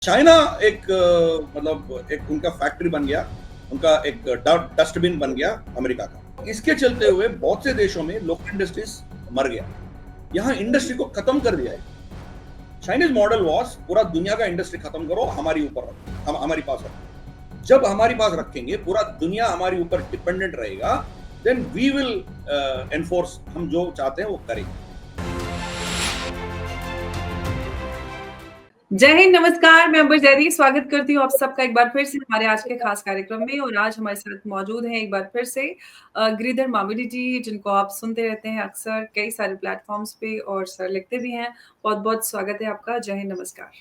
China एक मतलब एक उनका फैक्ट्री बन गया, उनका एक डस्टबिन बन गया अमेरिका का। इसके चलते हुए बहुत से देशों में लोकल इंडस्ट्रीज मर गया। यहाँ इंडस्ट्री को खत्म कर दिया है। चाइनीज मॉडल वॉज पूरा दुनिया का इंडस्ट्री खत्म करो, हमारी ऊपर रखो, हम हमारी पास रखो। जब हमारी पास रखेंगे, पूरा दुनिया हमारी ऊपर डिपेंडेंट रहेगा, देन वी विल एनफोर्स, हम जो चाहते हैं वो करेंगे। जय हिंद, नमस्कार। मैं अंबर जैदी स्वागत करती हूँ आप सबका एक बार फिर से हमारे आज के खास कार्यक्रम में। और आज हमारे साथ मौजूद हैं एक बार फिर से गिरिधर मामिडी जी, जिनको आप सुनते रहते हैं अक्सर कई सारे प्लेटफॉर्म्स पे और सर लिखते भी हैं। बहुत बहुत स्वागत है आपका। जय हिंद, नमस्कार।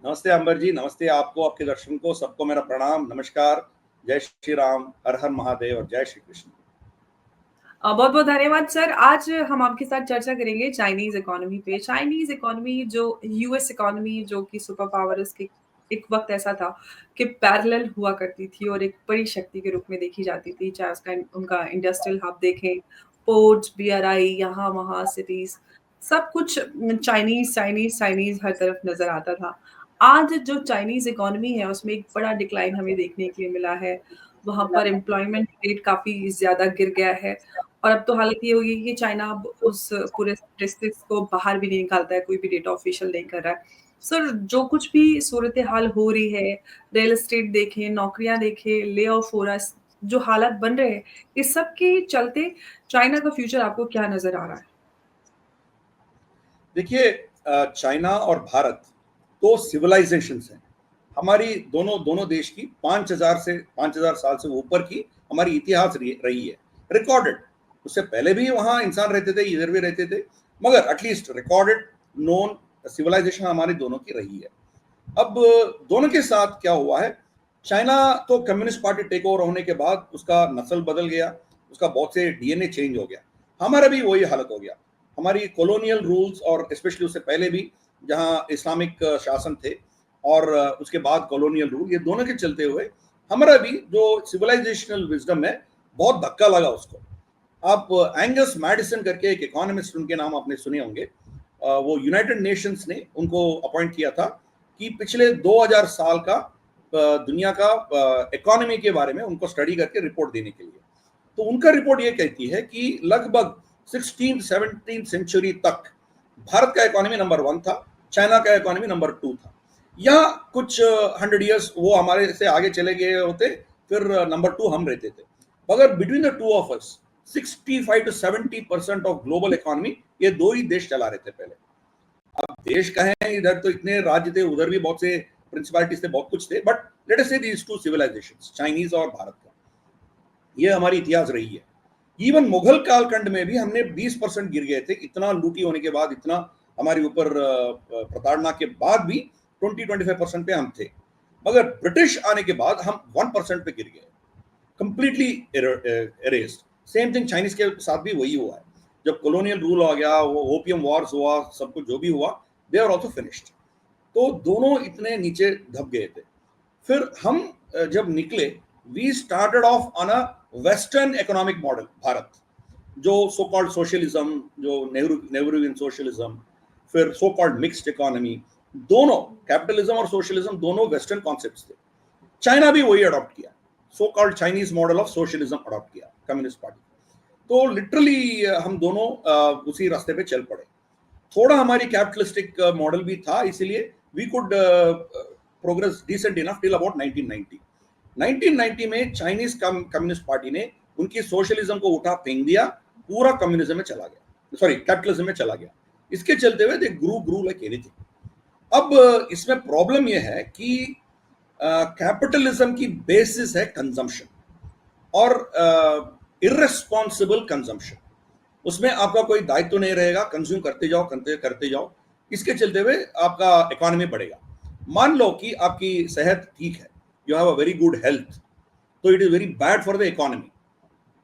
नमस्ते अंबर जी, नमस्ते आपको, आपके दर्शकों को, सबको मेरा प्रणाम, नमस्कार। जय श्री राम, हर हर महादेव और जय श्री कृष्ण। बहुत बहुत धन्यवाद सर। आज हम आपके साथ चर्चा करेंगे चाइनीज इकोनॉमी पे। चाइनीज इकोनॉमी जो यूएस इकोनॉमी, जो कि सुपर पावर, उसकी एक वक्त ऐसा था कि पैरेलल हुआ करती थी और एक बड़ी शक्ति के रूप में देखी जाती थी। चाहे उसका उनका इंडस्ट्रियल हब देखें, पोर्ट्स, बीआरआई, यहाँ वहाँ सिटीज, सब कुछ चाइनीज चाइनीज चाइनीज हर तरफ नजर आता था। आज जो चाइनीज इकोनॉमी है उसमें एक बड़ा डिक्लाइन हमें देखने के लिए मिला है। वहां पर एम्प्लॉयमेंट रेट काफी ज्यादा गिर गया है। और अब तो हालत ये हो गई कि चाइना अब उस पूरे स्टैटिस्टिक्स को बाहर भी नहीं निकालता है, कोई भी डेटा ऑफिशियल नहीं कर रहा है। सर, जो कुछ भी सूरत-ए-हाल हो रही है, रियल एस्टेट देखें, नौकरियाँ देखें, ले ऑफ हो रहा है, जो हालात बन रहे हैं, इस सब के चलते चाइना का फ्यूचर आपको क्या नज़र आ रहा है? देखिए, चाइना और भारत दो सिविलाइजेशंस हैं। हमारी दोनों दोनों देश की 5000 साल से ऊपर की हमारी इतिहास रही है, रिकॉर्डेड। उससे पहले भी वहाँ इंसान रहते थे, इधर भी रहते थे, मगर एटलीस्ट रिकॉर्डेड नोन सिविलाइजेशन हमारी दोनों की रही है। अब दोनों के साथ क्या हुआ है, चाइना तो कम्युनिस्ट पार्टी टेक ओवर होने के बाद उसका नस्ल बदल गया, उसका बहुत से डीएनए चेंज हो गया। हमारा भी वही हालत हो गया। हमारी कॉलोनियल रूल्स, और स्पेशली उससे पहले भी जहाँ इस्लामिक शासन थे, और उसके बाद कॉलोनियल रूल, ये दोनों के चलते हुए हमारा भी जो सिविलाइजेशनल विजडम है, बहुत धक्का लगा उसको। आप एंगस मैडिसन करके एक इकोनॉमिस्ट, उनके नाम आपने सुने होंगे, वो यूनाइटेड नेशंस ने उनको अपॉइंट किया था कि पिछले 2000 साल का दुनिया का इकोनॉमी के बारे में उनको स्टडी करके रिपोर्ट देने के लिए। तो उनका रिपोर्ट ये कहती है कि लगभग 16th-17th सेंचुरी तक भारत का इकोनॉमी नंबर 1 था, चाइना का इकोनॉमी नंबर 2 था। या कुछ 100 ईयर्स वो हमारे से आगे चले गए होते, फिर नंबर 2 हम रहते थे। मगर between the two of us 65 to 70% of global economy ये दो ही देश चला रहे थे पहले। अब देश कहें, इधर तो इतने राज्य थे, उधर भी बहुत से प्रिंसिपलिटीज थे, बहुत कुछ थे, बट लेट अस से दीज टू सिविलाइजेशंस, चाइनीज और भारत का, ये हमारी इतिहास रही है। इवन मुगल कालखंड में भी हमने 20% गिर गए थे, इतना लूटी होने के बाद, इतना हमारे ऊपर प्रताड़ना के बाद भी 20-25% पे हम थे। मगर ब्रिटिश आने के बाद हम 1% पे गिर गए, कंप्लीटली एरेस्ड। सेम थिंग चाइनीज के साथ भी वही हुआ है। जब कॉलोनियल रूल आ गया, वो ओपियम वॉर्स हुआ, सब कुछ जो भी हुआ, दे आर ऑल्सो फिनिश्ड। तो दोनों इतने नीचे दब गए थे। फिर हम जब निकले, we started off on a western economic model Bharat, जो सो कॉल्ड सोशलिज्म, जो नेहरूवियन सोशलिज्म, फिर सो कॉल्ड मिक्स्ड इकोनॉमी, दोनों कैपिटलिज्म और सोशलिज्म दोनों वेस्टर्न कॉन्सेप्ट्स थे। चाइना भी वही अडॉप्ट किया, so called Chinese model of socialism adopt किया कम्युनिस्ट पार्टी। तो लिटरली हम दोनों उसी रास्ते पे चल पड़े। थोड़ा हमारी कैपिटलिस्टिक मॉडल भी था, इसीलिए we could progress decent enough till about 1990। 1990 में चाइनीज कम्युनिस्ट पार्टी ने उनकी सोशलिज्म को उठा फेंक दिया, पूरा कम्युनिज्म में चला गया, सॉरी कैपिटलिज्म में चला गया। इसके चलते हुए दे ग्रू लाइक एनीथिंग। अब इसमें प्रॉब्लम यह है कि कैपिटलिज्म की बेसिस है कंजम्पशन, और इर्रेस्पॉन्सिबल कंजम्पशन। उसमें आपका कोई दायित्व तो नहीं रहेगा, कंज्यूम करते जाओ, करते जाओ। इसके चलते हुए आपका इकोनॉमी बढ़ेगा। मान लो कि आपकी सेहत ठीक है, you have a very good health, तो it is very bad for the economy.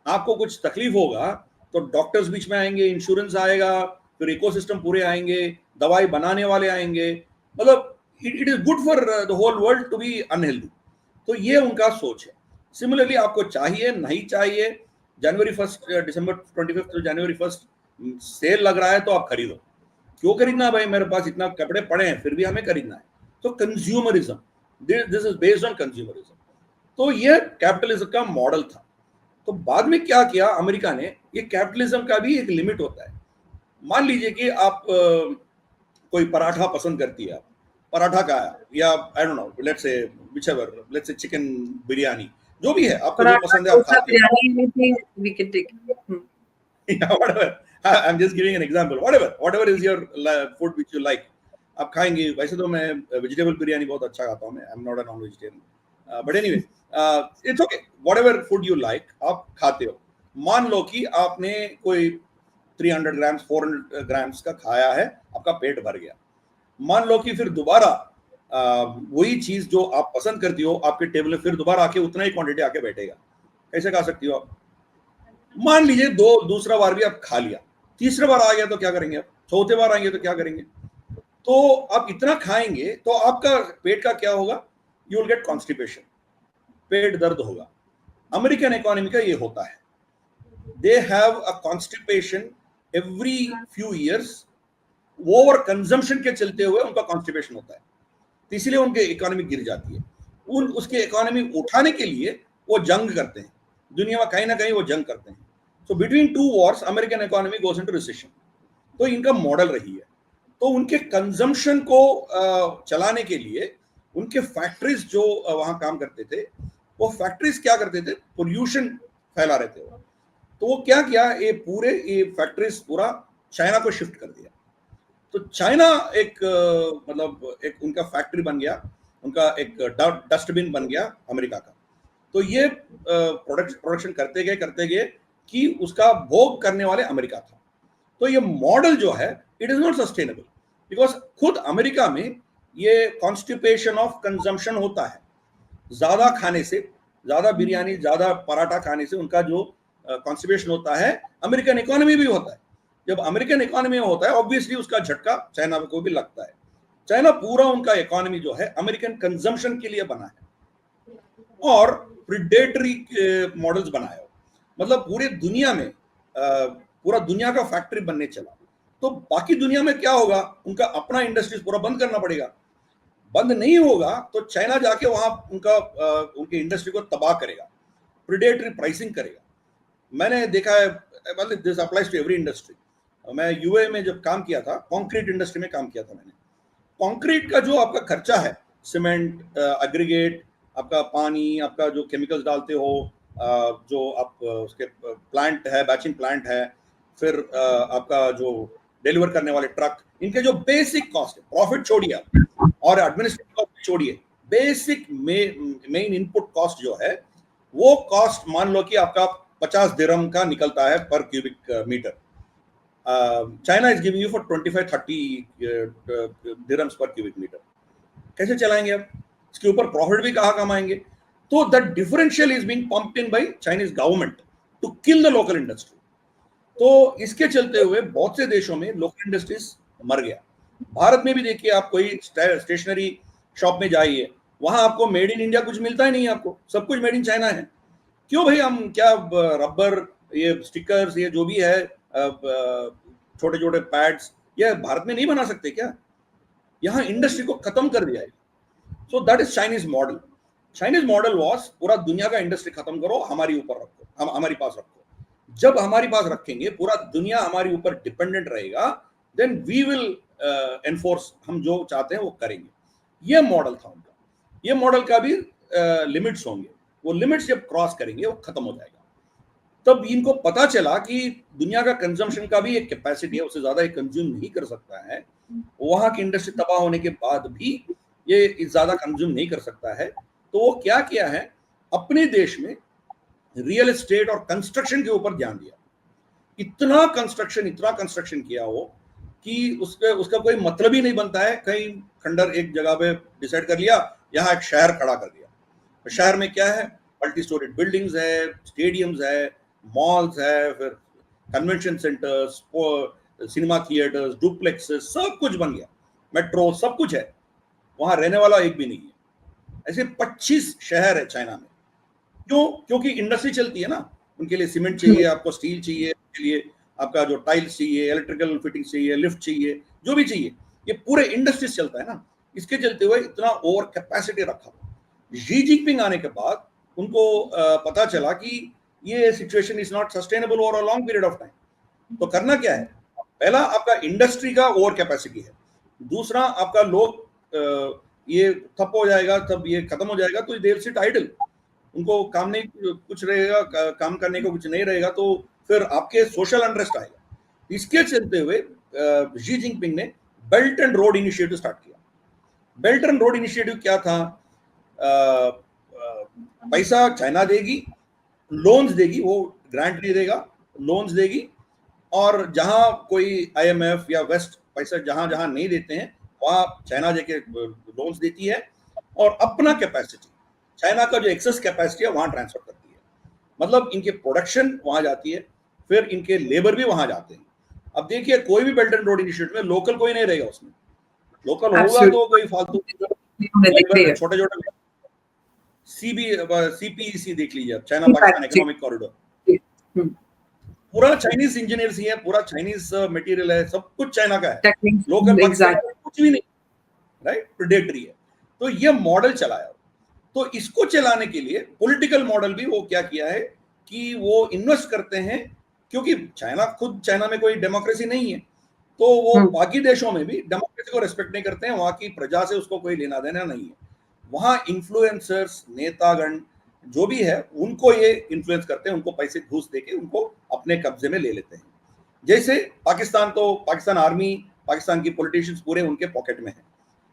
आपको कुछ तकलीफ होगा तो डॉक्टर्स बीच में आएंगे, इंश्योरेंस आएगा, फिर इकोसिस्टम पूरे आएंगे, दवाई बनाने वाले आएंगे, मतलब it is good for the whole world to be unhealthy. तो ये उनका सोच है। सिमिलरली आपको चाहिए नहीं चाहिए, जनवरी 1 दिसंबर 25 जनवरी 1 सेल लग रहा है तो आप खरीदो। क्यों खरीदना है भाई, मेरे पास इतना कपड़े पड़े हैं फिर भी हमें खरीदना है। तो consumerism, this is based on consumerism. तो ये कैपिटलिज्म का मॉडल था। तो बाद में क्या किया अमेरिका ने, ये कैपिटलिज्म का भी एक लिमिट होता है। मान लीजिए कि आप कोई पराठा पसंद करती है, आप पराठा का, या I don't know, let's say whichever, let's say chicken biryani, जो भी है आपको जो पराठा, पसंद है आप डोसा, खाते हो। Biryani, anything we can take. Yeah, whatever. I'm just giving an example. Whatever is your food which you like, आप खाएंगे। वैसे तो मैं वेजिटेबल बिरयानी बहुत अच्छा खाता हूँ, मैं I am not a non vegetarian, but anyway it's okay, whatever food you like आप खाते हो। मान लो कि आपने कोई 300 ग्राम्स 400 ग्राम्स का खाया है, आपका पेट भर गया। मान लो कि फिर दोबारा वही चीज जो आप पसंद करती हो आपके टेबल में फिर दोबारा आके उतना ही क्वांटिटी आके बैठेगा, कैसे खा सकती हो आप? मान लीजिए दूसरा बार भी आप खा लिया, तीसरा बार आ गया तो क्या करेंगे आप? चौथे बार आएंगे तो क्या करेंगे? तो आप इतना खाएंगे तो आपका पेट का क्या होगा? यू विल गेट कॉन्स्टिपेशन, पेट दर्द होगा। अमेरिकन इकोनॉमी का ये होता है, they have a constipation every few years. Over consumption के चलते हुए उनका कॉन्स्टिपेशन होता है, तो इसलिए उनकी इकोनॉमी गिर जाती है। उसके इकोनॉमी उठाने के लिए वो जंग करते हैं, दुनिया में कहीं ना कहीं वो जंग करते हैं। So between two wars American economy goes into recession. तो इनका मॉडल रही है। तो उनके कंजम्पशन को चलाने के लिए उनके फैक्ट्रीज जो वहां काम करते थे, वो फैक्ट्रीज क्या करते थे? पोल्यूशन फैला रहे थे। तो वो क्या किया, ये फैक्ट्रीज पूरा चाइना को शिफ्ट कर दिया। तो चाइना एक मतलब एक उनका फैक्ट्री बन गया, उनका एक डस्टबिन बन गया अमेरिका का। तो ये प्रोडक्शन करते गए कि उसका भोग करने वाले अमेरिका था। तो ये मॉडल जो है it is not sustainable, because खुद अमेरिका में ये कॉन्स्टिपेशन ऑफ कंजम्पशन होता है। ज्यादा खाने से, ज्यादा बिरयानी, ज्यादा पराठा खाने से उनका जो कॉन्स्टिपेशन होता है, अमेरिकन इकोनॉमी भी होता है। जब अमेरिकन इकोनॉमी में होता है ऑब्वियसली उसका झटका चाइना को भी लगता है। चाइना पूरा उनका इकोनॉमी जो है अमेरिकन कंजम्पशन के लिए बना है और प्रिडेटरी मॉडल्स बनाया, मतलब पूरे दुनिया में पूरा दुनिया का फैक्ट्री बनने चला। तो बाकी दुनिया में क्या होगा? उनका अपना इंडस्ट्रीज पूरा बंद करना पड़ेगा। बंद नहीं होगा तो चाइना जाके वहां उनके इंडस्ट्री को तबाह करेगा, प्रिडेटरी प्राइसिंग करेगा। मैंने देखा है, मतलब this applies to every industry. मैं यूए में जब काम किया था, कंक्रीट इंडस्ट्री में काम किया था मैंने। कंक्रीट का जो आपका खर्चा है, सीमेंट, एग्रीगेट, आपका पानी, आपका जो केमिकल्स डालते हो, जो आप उसके प्लांट है, बैचिंग प्लांट है, फिर आपका जो डिलीवर करने वाले ट्रक, इनके जो बेसिक कॉस्ट है, प्रॉफिट छोड़िए आप और एडमिनिस्ट्रेटिव कॉस्ट छोड़िए, बेसिक मेन इनपुट कॉस्ट जो है वो कॉस्ट मान लो कि आपका 50 दिरहम का निकलता है per cubic metre. China is giving you for 25-30 dirhams per cubic metre. कैसे चलाएंगे आप? इसके ऊपर प्रॉफिट भी कहाँ कमाएंगे? तो that differential is being pumped in by Chinese government to kill the local industry. तो इसके चलते हुए बहुत से देशों में लोकल इंडस्ट्रीज मर गया। भारत में भी देखिए, आप कोई स्टेशनरी शॉप में जाइए, वहां आपको मेड इन इंडिया कुछ मिलता ही नहीं है, आपको सब कुछ मेड इन चाइना है। क्यों भाई? हम क्या रबर, ये स्टिकर्स, ये जो भी है, छोटे छोटे पैड्स, ये भारत में नहीं बना सकते क्या? यहाँ इंडस्ट्री को खत्म कर दिया है। So that is Chinese model. Chinese model was पूरा दुनिया का इंडस्ट्री खत्म करो, हमारी ऊपर रखो, हमारी पास रखो। जब हमारी पास रखेंगे, पूरा दुनिया हमारी ऊपर डिपेंडेंट रहेगा, देन वी विल एनफोर्स, हम जो चाहते हैं वो करेंगे। ये मॉडल था उनका। ये मॉडल का भी लिमिट्स होंगे, वो लिमिट्स जब क्रॉस करेंगे वो खत्म हो जाएगा। तब इनको पता चला कि दुनिया का कंजम्पशन का भी एक कैपेसिटी है, उससे ज्यादा कंज्यूम नहीं कर सकता है। वहां की इंडस्ट्री तबाह होने के बाद भी ये ज्यादा कंज्यूम नहीं कर सकता है। तो वो क्या किया है, अपने देश में रियल एस्टेट और कंस्ट्रक्शन के ऊपर ध्यान दिया। इतना कंस्ट्रक्शन किया हो कि उसका कोई मतलब ही नहीं बनता है। कहीं खंडर एक जगह पे डिसाइड कर लिया, यहाँ एक शहर खड़ा कर दिया। तो शहर में क्या है? मल्टी स्टोरेड बिल्डिंग्स है, स्टेडियम्स है, मॉल्स है, फिर कन्वेंशन सेंटर्स, सिनेमा थिएटर्स, डुप्लेक्सेस, सब कुछ बन गया, मेट्रो, सब कुछ है। वहां रहने वाला एक भी नहीं है। ऐसे 25 शहर है चाइना में। क्यों? क्योंकि इंडस्ट्री चलती है ना, उनके लिए सीमेंट चाहिए, आपको स्टील चाहिए, उनके लिए आपका जो टाइल्स चाहिए, इलेक्ट्रिकल फिटिंग चाहिए, लिफ्ट चाहिए, जो भी चाहिए, ये पूरे इंडस्ट्रीज चलता है ना, इसके चलते हुए इतना ओवर कैपेसिटी रखा। शी जिनपिंग आने के बाद उनको पता चला कि ये situation is not sustainable over a long period of time. तो करना क्या है, पहला आपका इंडस्ट्री का ओवर कैपेसिटी है, दूसरा आपका लोग ये ठप हो जाएगा, तब ये खत्म हो जाएगा तो देर सिट आइडल, उनको काम नहीं कुछ रहेगा, काम करने को कुछ नहीं रहेगा, तो फिर आपके सोशल अनरेस्ट आएगा। इसके चलते हुए शी जिनपिंग ने belt and road initiative start किया। बेल्ट एंड रोड इनिशिएटिव क्या था, पैसा चाइना देगी, लोन्स देगी, वो ग्रांट नहीं देगा, लोन्स देगी, और जहां कोई आईएमएफ या वेस्ट पैसा जहां जहां नहीं देते हैं वहां चाइना देके लोन्स देती है, और अपना कैपेसिटी, चाइना का जो एक्सेस कैपेसिटी है वहां ट्रांसफर करती है। मतलब इनके प्रोडक्शन वहां जाती है, फिर इनके लेबर भी वहां जाते हैं। अब देखिए कोई भी बेल्ट एंड रोड इनिशिएटिव में लोकल कोई नहीं रहेगा, उसमें लोकल होगा तो कोई फालतू छोटे छोटे सीपीईसी देख लीजिए, चाइना पाकिस्तान इकोनॉमिक कॉरिडोर, पूरा चाइनीज इंजीनियर्स ही है, पूरा चाइनीज मटेरियल है, सब कुछ चाइना का है, लोकल कुछ भी नहीं, राइट, प्रेडेटरी है। तो ये मॉडल चलाया। तो इसको चलाने के लिए पॉलिटिकल मॉडल भी वो क्या किया है कि वो इन्वेस्ट करते हैं, क्योंकि चाइना में कोई डेमोक्रेसी नहीं है, तो वो बाकी देशों में भी डेमोक्रेसी को रेस्पेक्ट नहीं करते हैं, वहां की प्रजा से उसको कोई लेना देना नहीं है। वहां इन्फ्लुएंसर्स, नेतागण जो भी है उनको ये इन्फ्लुएंस करते हैं, उनको पैसे घूस देके उनको अपने कब्जे में ले लेते हैं। जैसे पाकिस्तान, तो पाकिस्तान आर्मी, पाकिस्तान की पॉलिटिशियंस पूरे उनके पॉकेट में है।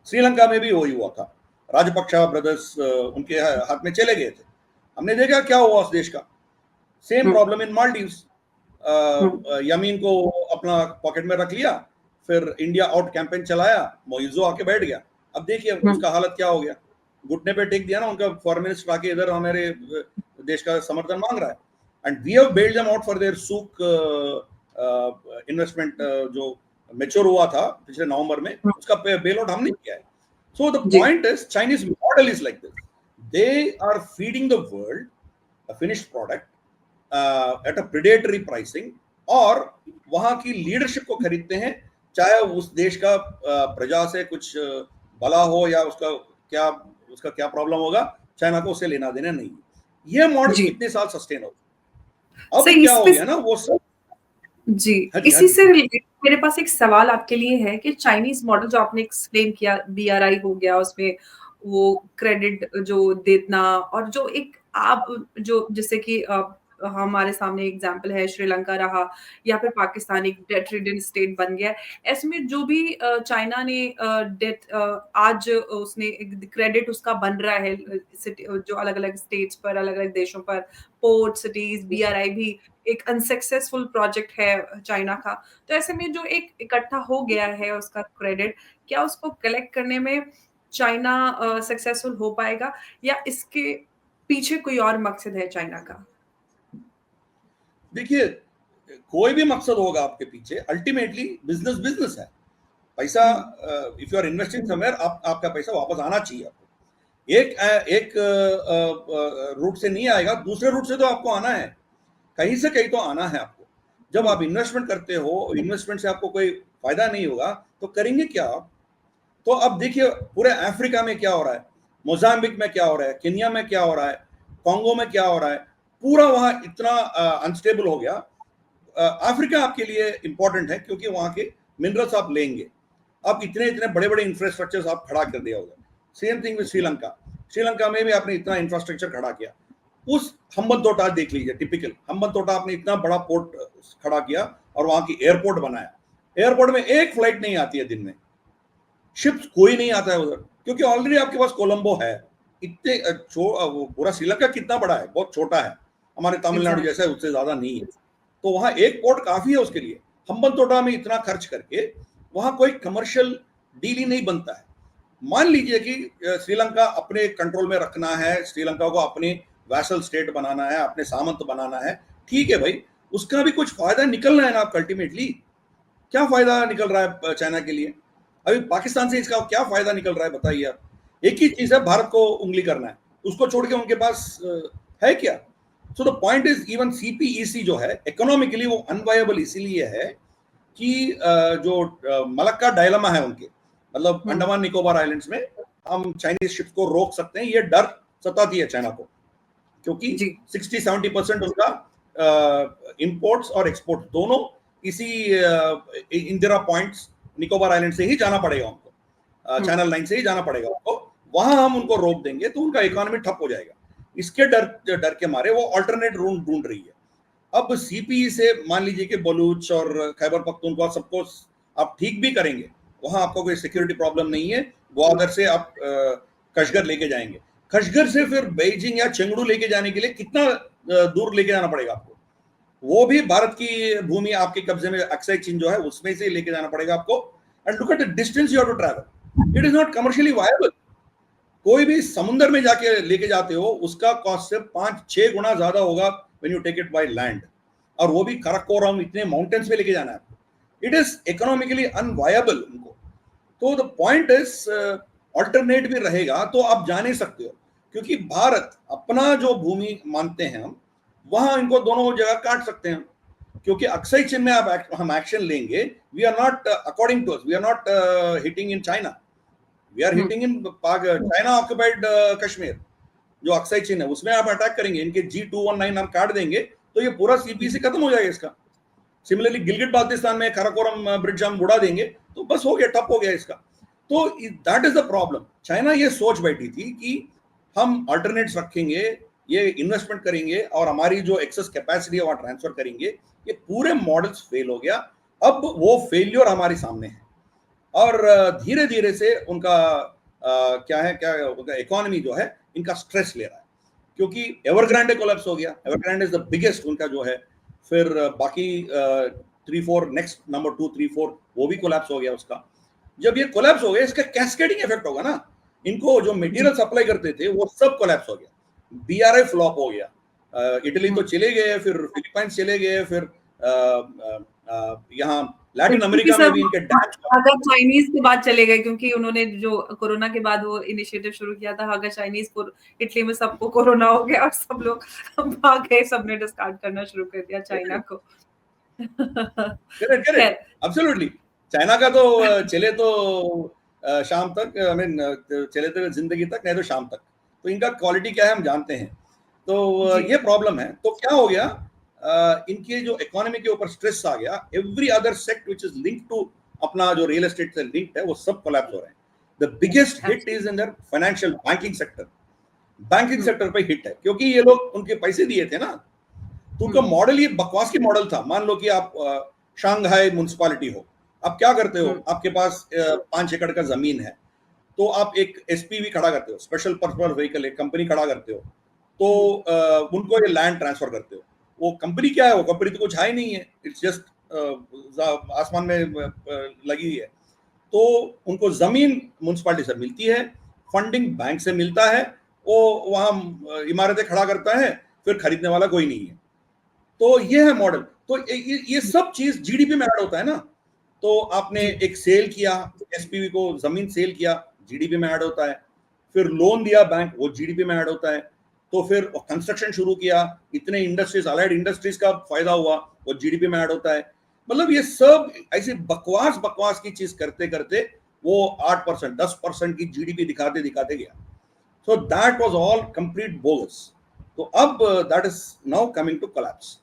श्रीलंका में भी वही हुआ था, राजपक्षा ब्रदर्स उनके हाथ में चले गए थे, हमने देखा क्या हुआ उस देश का। Same problem in Maldives, Yamin को अपना पॉकेट में रख लिया, फिर इंडिया आउट कैंपेन चलाया, मोइजो आके बैठ गया। अब देखिए उसका हालत क्या हो गया, घुटने पे टेक दिया ना उनका फॉरेन मिनिस्टर आके, इधर हमारे देश का समर्थन मांग रहा है। And we have bailed them out for their सूक इन्वेस्टमेंट जो मैच्योर हुआ था पिछले नवंबर में, उसका बेल आउट हमने किया है। So the point is Chinese model is like this, they are feeding the world a finished product at a predatory pricing, और वहां की लीडरशिप को खरीदते हैं, चाहे उस देश का प्रजा से कुछ भला हो या उसका क्या प्रॉब्लम होगा, चाइना को उससे लेना देना नहीं। ये मॉडल कितने साल सस्टेन हो, अब क्या हो गया ना वो सब। जी, इसी से रिलेटेड मेरे पास एक सवाल आपके लिए है कि चाइनीज मॉडल जो आपने एक्सप्लेन किया, बीआरआई हो गया, उसमें वो क्रेडिट जो देना, और जो एक आप जो जैसे कि हमारे सामने एग्जांपल है श्रीलंका रहा, या फिर पाकिस्तान एक डेट रिडन स्टेट बन गया। ऐसे में जो भी चाइना ने डेट आज उसने क्रेडिट उसका बन रहा है जो अलग-अलग स्टेट्स पर, अलग-अलग देशों पर, पोर्ट सिटीज, बीआरआई भी एक अनसक्सेसफुल प्रोजेक्ट है चाइना का। तो ऐसे में जो एक इकट्ठा हो गया है उसका क्रेडिट, क्या उसको कलेक्ट करने में चाइना सक्सेसफुल हो पाएगा, या इसके पीछे कोई और मकसद है चाइना का? देखिए कोई भी मकसद होगा आपके पीछे, अल्टीमेटली बिजनेस है। पैसा, if you are investing somewhere, आपका पैसा वापस आना चाहिए आपको। एक रूट से नहीं आएगा, दूसरे रूट से तो आपको आना है, कहीं से कहीं तो आना है आपको। जब आप इन्वेस्टमेंट करते हो, इन्वेस्टमेंट से आपको कोई फायदा नहीं होगा तो करेंगे क्या आप? तो अब देखिए पूरे अफ्रीका में क्या हो रहा है, मोजाम्बिक में क्या हो रहा है, केन्या में क्या हो रहा है, कांगो में क्या हो रहा है, पूरा वहां इतना अनस्टेबल हो गया। अफ्रीका आपके लिए इंपॉर्टेंट है क्योंकि वहां के मिनरल्स आप लेंगे, आप इतने बड़े बड़े इंफ्रास्ट्रक्चर आप खड़ा कर दिया होगा। सेम थिंग विद श्रीलंका में भी आपने इतना इंफ्रास्ट्रक्चर खड़ा किया। उस हम्बनतोटा देख लीजिए, टिपिकल हम्बनतोटा, आपने इतना बड़ा पोर्ट खड़ा किया और वहां की एयरपोर्ट बनाया। एयरपोर्ट में एक फ्लाइट नहीं आती है दिन में, शिप्स कोई नहीं आता है उधर, क्योंकि ऑलरेडी आपके पास कोलंबो है। इतने पूरा श्रीलंका कितना बड़ा है, बहुत छोटा है, हमारे तमिलनाडु जैसा है, उससे ज्यादा नहीं है। तो वहां एक पोर्ट काफी है उसके लिए। हम्बनतोटा में इतना खर्च करके वहां कोई कमर्शियल डील ही नहीं बनता है। मान लीजिए कि श्रीलंका अपने कंट्रोल में रखना है, श्रीलंका को अपने वैसल स्टेट बनाना है, अपने सामंत बनाना है, ठीक है भाई, उसका भी कुछ फायदा निकलना है ना आप। अल्टीमेटली क्या फायदा निकल रहा है चाइना के लिए? अभी पाकिस्तान से इसका क्या फायदा निकल रहा है बताइए आप। एक ही चीज है, भारत को उंगली करना है, उसको छोड़ के उनके पास है क्या? सो the point is, even CPEC जो है इकोनॉमिकली वो अनवायबल इसीलिए है कि जो मलक्का डायलमा है उनके, मतलब अंडमान निकोबार आइलैंड्स में हम चाइनीज शिप्स को रोक सकते हैं, ये डर सताती है चाइना को, क्योंकि 60-70% उनका इंपोर्ट्स और एक्सपोर्ट दोनों इसी इंदिरा पॉइंट्स निकोबार आइलैंड से ही जाना पड़ेगा उनको, चैनल लाइन से ही जाना पड़ेगा उनको, वहां हम उनको रोक देंगे तो उनका इकोनॉमी ठप हो जाएगा। इसके डर के मारे वो अल्टरनेट रूट ढूंढ रही है। अब सीपीई से मान लीजिए कि बलूच और खैबर पख्तूनख्वा सबको आप ठीक भी करेंगे, वहां आपको कोई सिक्योरिटी प्रॉब्लम नहीं है, ग्वादर से आप कशगर लेके जाएंगे, कशगर से फिर बीजिंग या चेंगडू लेके जाने के लिए कितना दूर लेके जाना पड़ेगा आपको, वो भी भारत की भूमि आपके कब्जे में, अक्साई चीन जो है उसमें से लेके जाना पड़ेगा आपको। And look at the distance you have to travel, it is not commercially viable. कोई भी समुद्र में जाके लेके जाते हो उसका कॉस्ट से 5-6 गुना ज्यादा होगा when you take it by land, और वो भी कराकोरम इतने माउंटेन्स में लेके जाना है आपको, इट इज इकोनॉमिकली अनवायबल उनको। तो द पॉइंट इज ऑल्टरनेट भी रहेगा तो आप जा नहीं सकते हो, क्योंकि भारत अपना जो भूमि मानते हैं हम, वहां इनको दोनों जगह काट सकते हैं, क्योंकि अक्साई चीन में आप हम एक्शन लेंगे, we are not according to us, we are not hitting in China, we are hitting in China occupied Kashmir, जो अक्साई चीन है उसमें आप अटैक करेंगे, इनके G219 हम काट देंगे तो ये पूरा सीपीसी खत्म हो जाएगा इसका। सिमिलरली गिलगिट बाल्टिस्तान में काराकोरम ब्रिज हम उड़ा देंगे तो बस हो गया, ठप हो गया इसका। तो that is the problem. China ये सोच बैठी थी कि हम अल्टरनेट्स रखेंगे, ये इन्वेस्टमेंट करेंगे और हमारी जो एक्सेस कैपेसिटी है वहां ट्रांसफर करेंगे, ये पूरे मॉडल्स फेल हो गया। अब वो फेलियर हमारे सामने है और धीरे धीरे से उनका उनका इकोनॉमी जो है इनका स्ट्रेस ले रहा है, क्योंकि एवरग्रांडे कोलैप्स हो गया, एवरग्रांडे इज द बिगेस्ट उनका जो है, फिर बाकी 3-4 नेक्स्ट नंबर 2-3-4 वो भी कोलैप्स हो गया उसका। जब ये कोलैप्स हो गया इसका कैस्केडिंग इफेक्ट होगा ना, इनको जो मटेरियल सप्लाई करते थे वो सब कोलैप्स हो गया, बीआरआई फ्लॉप हो गया, इटली तो चले गए, फिर फिलीपाइंस चले गए, फिर यहाँ लैटिन अमेरिका में भी इनके अगर चाइनीज की बात चले गए, क्योंकि उन्होंने जो कोरोना के बाद वो इनिशिएटिव शुरू किया था, अगर चाइनीज को इटली में सबको कोरोना हो गया और सब लोग भाग गए, सबने डिस्कार्ड करना शुरू कर दिया चाइना को। Correct absolutely. चाइना का तो चले तो शाम तक, आई मीन चले तो जिंदगी तक, नहीं तो शाम तक, तो इनका क्वालिटी क्या है हम जानते हैं। तो ये प्रॉब्लम है। तो क्या हो गया, इनके जो इकोनॉमी के ऊपर स्ट्रेस आ गया, every other sector which is linked to अपना जो रियल एस्टेट से लिंक्ड है वो सब कोलैप्स हो रहे हैं। The biggest hit is in their financial banking sector, banking sector पे हिट है, क्योंकि ये लोग उनके पैसे दिए थे ना, तो उनका मॉडल ये बकवास की मॉडल था। मान लो कि आप शांघाई म्युनिसिपैलिटी हो, आप क्या करते हो, आपके पास 5 एकड़ का जमीन है, तो आप एक एसपीवी खड़ा करते हो, स्पेशल पर्पस व्हीकल, एक कंपनी खड़ा करते हो, तो उनको ये लैंड ट्रांसफर करते हो। वो कंपनी क्या है, वो कंपनी तो कुछ है ही नहीं है, इट्स जस्ट आसमान में लगी हुई है। तो उनको जमीन म्युनिसिपैलिटी से मिलती है, फंडिंग बैंक से मिलता है, वो वहां इमारतें खड़ा करता है, फिर खरीदने वाला कोई नहीं है। तो ये है मॉडल। तो ये सब चीज जीडीपी में ऐड होता है ना। तो आपने एक सेल किया, एसपीवी को जमीन सेल किया, जीडीपी में ऐड होता है। फिर लोन दिया बैंक, वो जीडीपी में ऐड होता है। तो फिर कंस्ट्रक्शन शुरू किया, इतने इंडस्ट्रीज, अलाइड इंडस्ट्रीज का फायदा हुआ, वो जीडीपी में ऐड होता है। मतलब ये सब ऐसी बकवास की चीज करते करते वो 8%, 10% की जीडीपी दिखाते दिखाते गया। So that was all complete bogus. तो अब that is now coming to collapse.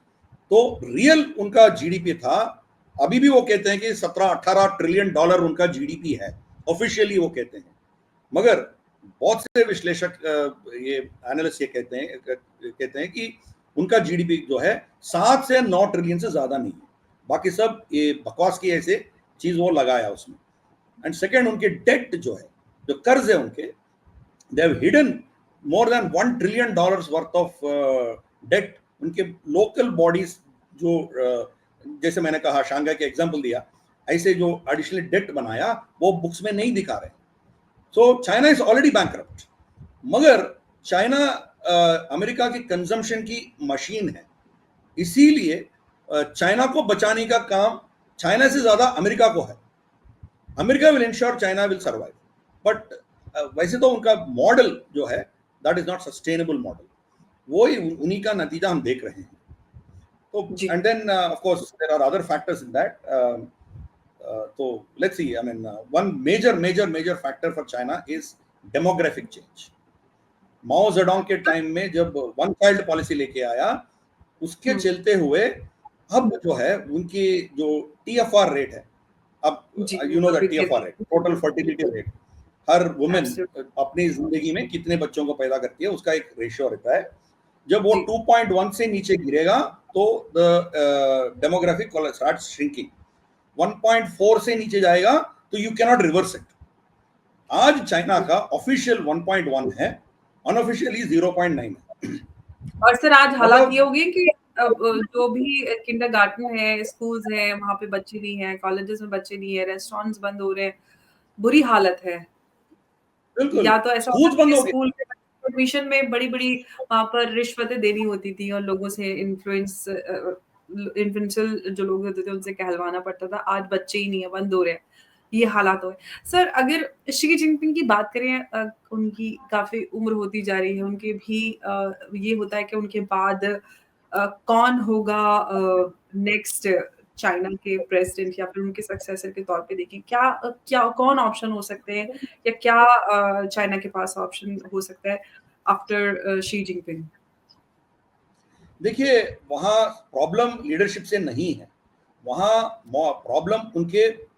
तो रियल उनका जीडीपी था, अभी भी वो कहते हैं कि 17-18 ट्रिलियन डॉलर उनका जीडीपी है, ऑफिशियली वो कहते हैं। मगर बहुत से विश्लेषक, ये एनालिस्ट ये कहते हैं कि उनका जीडीपी जो है 7 से 9 ट्रिलियन से ज्यादा नहीं है। बाकी सब ये बकवास की ऐसे चीज वो लगाया उसमें। एंड सेकेंड, उनके डेट जो है, जो कर्ज है उनके, they have hidden more than $1 trillion worth of debt. उनके लोकल बॉडीज जो जैसे मैंने कहा, शांघाई के एग्जांपल दिया, ऐसे जो एडिशनल डेट बनाया वो बुक्स में नहीं दिखा रहे। So China is already bankrupt. मगर चाइना अमेरिका की कंजम्पशन की मशीन है, इसीलिए चाइना को बचाने का काम चाइना से ज्यादा अमेरिका को है। America will ensure China will survive, but वैसे तो उनका मॉडल जो है that is not sustainable model. वो ही उन्हीं का नतीजा हम देख रहे हैं। तो and then of course there are other factors in that. तो let's see, I mean, one major factor for China is demographic change. Mao Zedong के टाइम में जब वन चाइल्ड पॉलिसी लेके आया, उसके चलते हुए अब जो है उनकी जो TFR रेट है, अब you know that TFR rate, total fertility rate, her women अपनी जिंदगी में कितने बच्चों को पैदा करती है उसका एक रेशियो रहता है। जब वो 2.1 से नीचे गिरेगा तो द डेमोग्राफिक स्टार्ट श्रिंकिंग, 1.4 से नीचे जाएगा तो you can not reverse it. आज चाइना का ऑफिशियल 1.1 है, अनऑफिशियली 0.9 है। और सर आज हालात ये हो गए कि जो भी किंडरगार्टन है, स्कूल्स हैं, वहाँ पे बच्चे नहीं हैं, कॉलेजेस में बच्चे नहीं है, रेस्टोरेंट्स बंद हो रहे हैं, बुरी हालत है। बिल्कुल, या तो ऐसा स्कूल्स बंद हो गए। स्कूल में एडमिशन में बड़ी-बड़ी वहाँ पर रिश्वतें देनी होती थी और लोगों से इन्फ्लुएंशियल जो लोग होते थे उनसे कहलवाना पड़ता था। आज बच्चे ही नहीं है, बंद हो रहे हैं। ये हालात हो गए। सर अगर शी जिनपिंग की बात करें, उनकी काफ़ी उम्र होती जा रही है, उनके भी ये होता है कि उनके बाद कौन होगा नेक्स्ट चाइना के प्रेसिडेंट या फिर उनके सक्सेसर के तौर पे देखें। क्या कौन ऑप्शन हो सकते हैं या क्या चाइना के पास ऑप्शन हो सकता है आफ्टर शी जिनपिंग? देखिए, वहाँ प्रॉब्लम लीडरशिप से नहीं है, वहाँ प्रॉब्लम उनके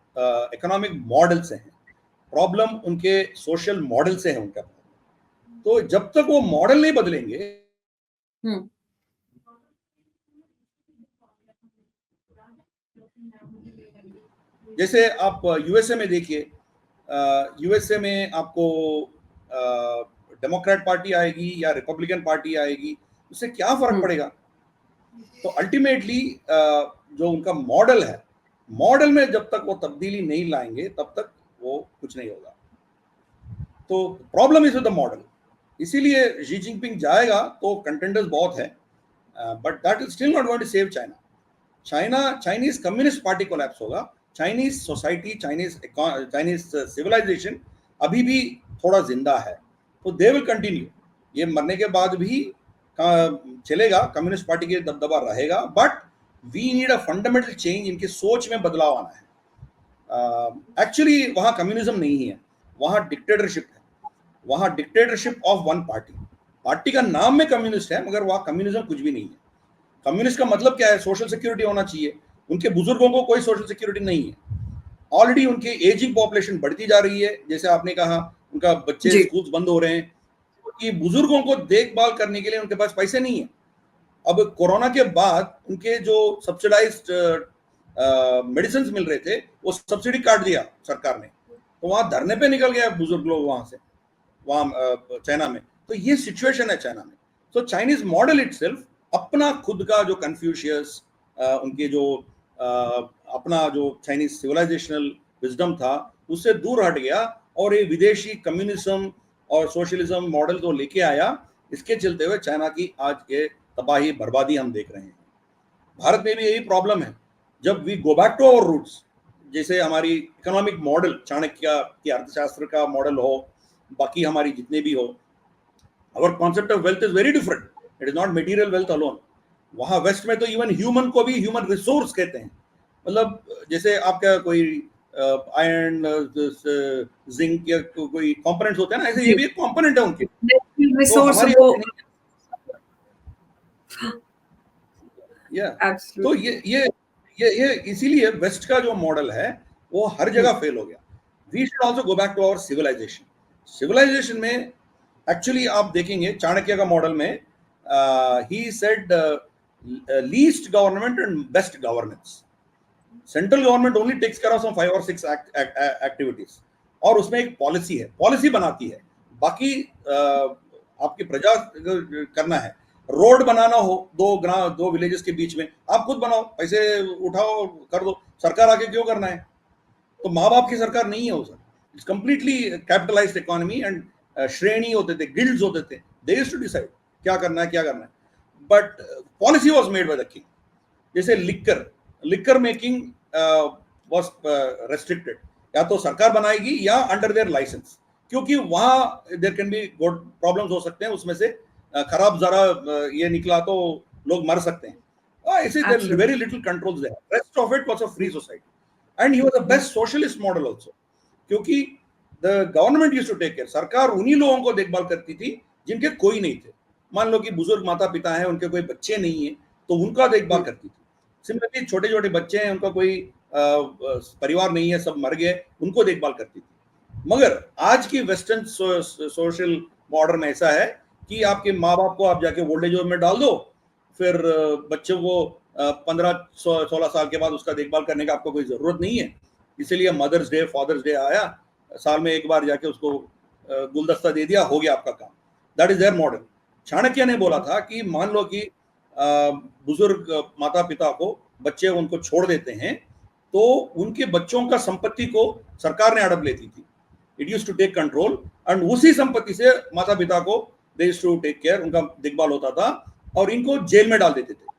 इकोनॉमिक मॉडल से है, प्रॉब्लम उनके सोशल मॉडल से है उनका। तो जब तक वो मॉडल नहीं बदलेंगे, जैसे आप यूएसए में देखिए, यूएसए में आपको डेमोक्रेट पार्टी आएगी या रिपब्लिकन पार्टी आएगी, उससे क्या फर्क पड़ेगा? तो अल्टीमेटली जो उनका मॉडल है, मॉडल में जब तक वो तब्दीली नहीं लाएंगे तब तक वो कुछ नहीं होगा। तो problem is with the model, इसीलिए शी जिनपिंग जाएगा तो कंटेंडर्स बहुत है, but that is still not going to save China. Chinese communist party collapse होगा, चाइनीज सोसाइटी, चाइनीज सिविलाइजेशन अभी भी थोड़ा जिंदा है, तो दे विल कंटिन्यू, ये मरने के बाद भी चलेगा, कम्युनिस्ट पार्टी के दबदबा रहेगा, but we need a fundamental change, इनके सोच में बदलाव आना है। एक्चुअली वहाँ कम्युनिज्म नहीं है, वहाँ डिक्टेटरशिप है, वहाँ डिक्टेटरशिप ऑफ वन पार्टी का नाम में कम्युनिस्ट है, मगर वहाँ कम्युनिज्म कुछ भी नहीं है। कम्युनिस्ट का मतलब क्या है? सोशल सिक्योरिटी होना चाहिए, उनके बुजुर्गों को कोई सोशल सिक्योरिटी नहीं है, ऑलरेडी उनकी एजिंग पॉपुलेशन बढ़ती जा रही है, जैसे आपने कहा उनका बच्चे स्कूल्स बंद हो रहे हैं, कि बुजुर्गों को देखभाल करने के लिए उनके पास पैसे नहीं है। अब कोरोना के बाद उनके जो सब्सिडाइज्ड मेडिसिन मिल रहे थे वो सब्सिडी काट दिया सरकार ने, तो वहां धरने पे निकल गया बुजुर्ग लोग वहां से, वहां चाइना में। तो ये सिचुएशन है चाइना में। तो चाइनीज मॉडल इटसेल्फ अपना खुद का जो कन्फ्यूशियस, उनके जो अपना जो चाइनीज सिविलाइजेशनल विजडम था उससे दूर हट गया और ये विदेशी कम्युनिज्म और सोशलिज्म मॉडल को लेके आया। इसके चलते हुए चाइना की आज ये तबाही बर्बादी हम देख रहे हैं। भारत में भी यही प्रॉब्लम है। जब we go back to our roots, जैसे हमारी इकोनॉमिक मॉडल चाणक्य की अर्थशास्त्र का मॉडल हो, बाकी हमारी जितने भी हो, our concept of wealth is very different, it is not material wealth alone. वहाँ वेस्ट में तो इवन ह्यूमन को भी ह्यूमन रिसोर्स कहते हैं, मतलब जैसे आपका कोई आयरन, जिंक या कोई कंपोनेंट्स होते हैं ना, ऐसे ये भी एक कंपोनेंट है उनके। तो हमारी तो ये इसीलिए वेस्ट का जो मॉडल है वो हर जगह फेल हो गया। We should also go back to our civilization. Civilization में एक्चुअली आप देखेंगे चाणक्य का मॉडल में ही सेड least government and best governance. Central government only takes care of some 5 और 6 एक्टिविटीज, और उसमें एक पॉलिसी है, पॉलिसी बनाती है, बाकी आपकी प्रजा करना है। रोड बनाना हो दो विलेजेस के बीच में, आप खुद बनाओ, पैसे उठाओ, कर दो, सरकार आके क्यों करना है? तो माँ बाप की सरकार नहीं है वो sir, it's completely capitalised economy and श्रेणी होते थे, गिल्ड्स होते थे, दे यूज्ड टू डिसाइड क्या करना है, but policy was made by the king. जैसे लिकर मेकिंग वाज रेस्ट्रिक्टेड, या तो सरकार बनाएगी या अंडर देयर लाइसेंस, क्योंकि वहां there can be good problems हो सकते हैं, उसमें से खराब जरा ये निकला तो लोग मर सकते हैं। ऐसे very little controls there, rest of it was a free society. And he was the best socialist model also, क्योंकि the government used to take care, सरकार उन्हीं लोगों को देखभाल करती थी जिनके कोई नहीं थे। मान लो कि बुजुर्ग माता पिता हैं, उनके कोई बच्चे नहीं है, तो उनका देखभाल करती थी। सिमिलरली छोटे छोटे बच्चे हैं, उनका कोई परिवार नहीं है, सब मर गए, उनको देखभाल करती थी। मगर आज की वेस्टर्न सोशल मॉडर्न ऐसा है कि आपके माँ बाप को आप जाके ओल्ड एज होम में डाल दो, फिर बच्चों को 15-16 साल के बाद उसका देखभाल करने का आपको कोई जरूरत नहीं है। इसीलिए मदर्स डे, फादर्स डे आया, साल में एक बार जाके उसको गुलदस्ता दे दिया, हो गया आपका काम। That is their model. Chanakya ने बोला था कि मान लो कि बुजुर्ग माता पिता को बच्चे उनको छोड़ देते हैं, तो उनके बच्चों का संपत्ति को सरकार ने हड़प लेती थी। It used to take control, and उसी संपत्ति से माता पिता को they used to take care, उनका देखभाल होता था, और इनको जेल में डाल देते थे।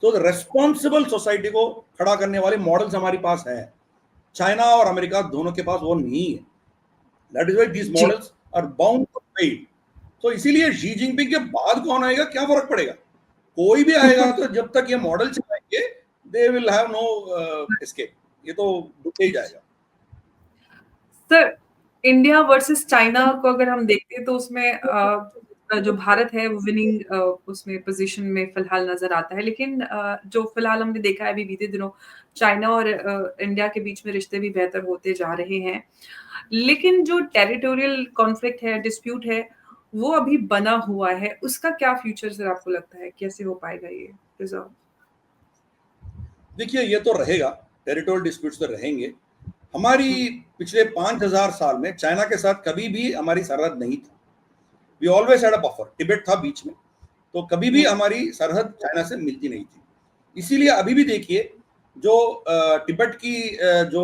तो रेस्पॉन्सिबल सोसाइटी को खड़ा करने वाले मॉडल्स हमारे पास है। चाइना और अमेरिका दोनों के पास वो नहीं है। That is why these models are bound to fail. तो इसीलिए शी जिनपिंग के बाद कौन आएगा, क्या फर्क पड़ेगा? कोई भी आएगा, तो जब तक ये मॉडल चलाएंगे, they will have no escape. ये तो डूबे ही जाएगा। सर, इंडिया वर्सेस चाइना को अगर हम देखते हैं तो उसमें जो भारत है वो विनिंग उसमें पोजीशन में फिलहाल नजर आता है, लेकिन जो फिलहाल हमने देखा है अभी बीते दिनों चाइना और इंडिया के बीच में रिश्ते भी बेहतर होते जा रहे हैं, लेकिन जो टेरिटोरियल कॉन्फ्लिक्ट है, डिस्प्यूट है, वो अभी बना हुआ है। उसका क्या फ्यूचर सर आपको लगता है, कैसे हो पाएगा ये रिजॉल्व? देखिए, ये तो रहेगा, टेरिटोरियल डिस्प्यूट्स तो रहेंगे। हमारी पिछले 5000 साल में चाइना के साथ कभी भी हमारी सरहद नहीं था। We always had a buffer. Tibet था बीच में, तो कभी भी हमारी सरहद चाइना से मिलती नहीं थी। इसीलिए अभी भी देखिए, जो तिब्बत की जो